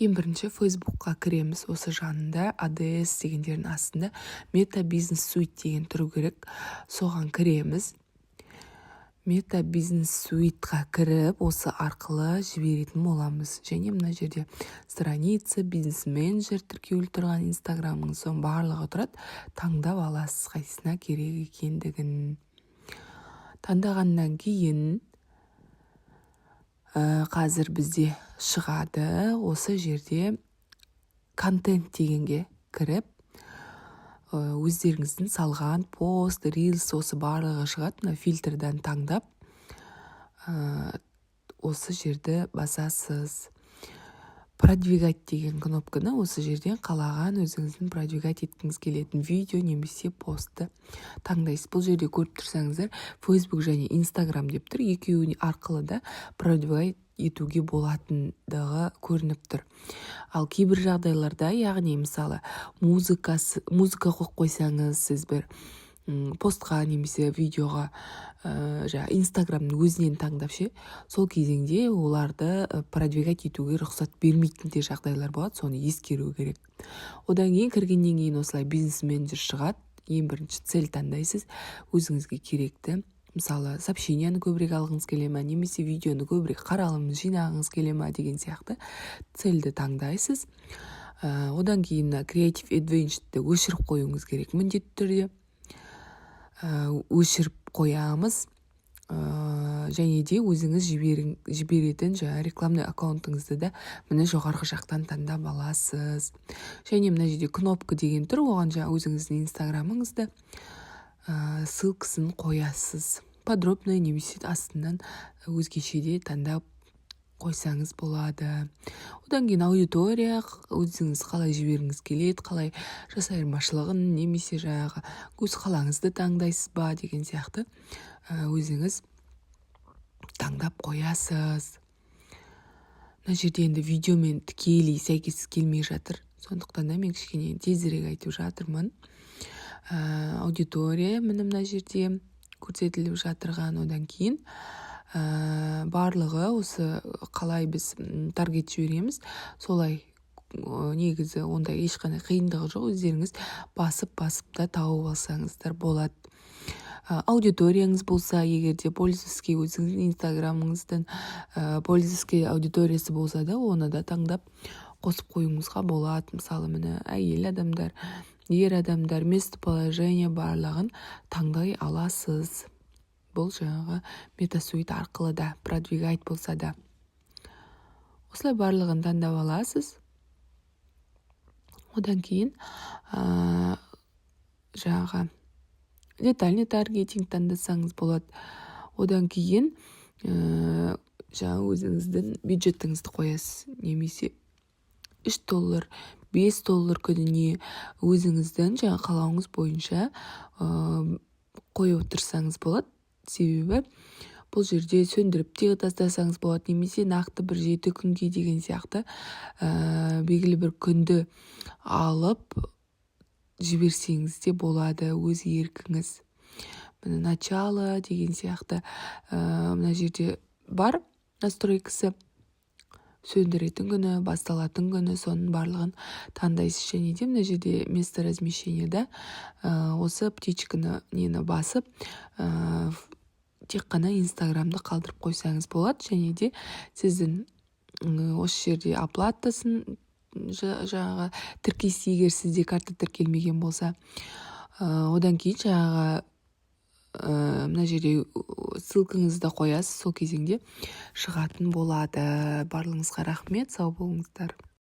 Ең бірінші Facebookқа кіреміз. Осы жанында ADS дегендердің астында Meta Business Suite деген тұру керек. Соған кіреміз. Meta Business Suite'ға кіріп, осы арқылы жіберетін боламыз. Және мына жерде страница, бизнес менеджер тіркеулі тұрған Instagram'ның соң барлығы тұрады. Таңдап аласыз қайсысына керек екендігін. Таңдағаннан кейін қазір бізде шығады. Осы жерде контент дегенге кіріп, өздеріңіздің салған пост, рилс, осы барлығы шығады. Фильтрден таңдап, осы жерді басасыз. Продвигать деген кнопканы осы жерден қалаған өзіңіздің продвигать еткіңіз келетін видео немесе постты таңдайсыз. Бұл жерде көріп тұрсаңыздар, Facebook және Instagram деп тұр. Екеуіне арқылы да продвигать етуге болатындығы көрініп тұр. Ал кейбір жағдайларда, яғни мысалы музыка қойып қойсаңыз, сіз бір постқа немесе видеоға Инстаграмның өзінен таңдап сол кезеңде оларды продвигать етуге рұқсат бермейтін де жағдайлар болады, соны ескеру керек. Одан кейін кіргеннен кейін осылай бизнес менеджер шығады. Ең бірінші цель таңдайсыз, өзіңізге керекті. Мысалы, сообщенияны көбірек алғыңыз келе ме, немесе видеоны көбірек қаралымын жинағыңыз келе ме деген сияқты цельді таңдайсыз. Одан кейін Creative Advantage-ді өшіріп қоюыңыз керек міндетті түрде. Өшіріп қоямыз. Және де өзіңіз жіберетін рекламный аккаунтыңызды да міне жоғарғы жақтан таңдап аласыз. Және мына жерде кнопка деген тұр, оған өзіңіздің инстаграмыңызды ссылкасын қоясыз. Подробный немесе астынан өзгеше де таңдап қойсаңыз болады. Одан кейін аудитория, өзіңіз қалай жібергіңіз келеді, қалай жасайырмашылығын немесе өз қалаңызды таңдайсыз ба деген сияқты өзіңіз таңдап қоясыз. Мына жерде енді видеомен тікелей сәйкес келмей жатыр. Сондықтан да мен кішкене тезірек айтып жатырмын. Аудитория мына жерде көрсетіліп жатырған. Одан кейін барлығы осы қалай біз таргет жібереміз, солай негізі ондай ешқандай қиындығы жоқ. Өздеріңіз басып та тауып алсаңыздар болады. Аудиторияңыз болса, егерде пользователь өзіңіздің инстаграмыңыздың пользователь аудиториясы болса да, оны да таңдап қосып қоюыңызға болады. Мысалы, міне әйел адамдар, ер адамдар, местоположение барлығын таңдай аласыз. Бұл Meta Suite арқылы да, продвигать болса да. Осылай барлығын таңдап аласыз. Одан кейін детальный таргетинг таңдасаңыз болады. Одан кейін өзіңіздің бюджетіңізді қоясыз. Немесе $3, $5 күніне өзіңіздің қалауыңыз бойынша қойып отырсаңыз болады. Себебі бұл жерде сөндіріп те тастасаңыз болады, немесе нақты бір 7 күнге деген сияқты белгілі бір күнді алып жіберсеңіз де болады, өз еркіңіз. Міне начало деген сияқты мына жерде бар настройкасы. Сөндіретін күні, басталатын күні, соның барлығын таңдайсыз. Және де мына жерде место размещениеда осы птичканы басып тек қана инстаграмды қалдырып қойсаңыз болады. Және де сіздің осы жерде оплатасын тіркейсіз, егер сізде карта тіркелмеген болса. Одан кейін мына жерде ссылкаңызды қоясыз, сол кезеңде шығатын болады. Барлығыңызға рахмет, сау болыңыздар.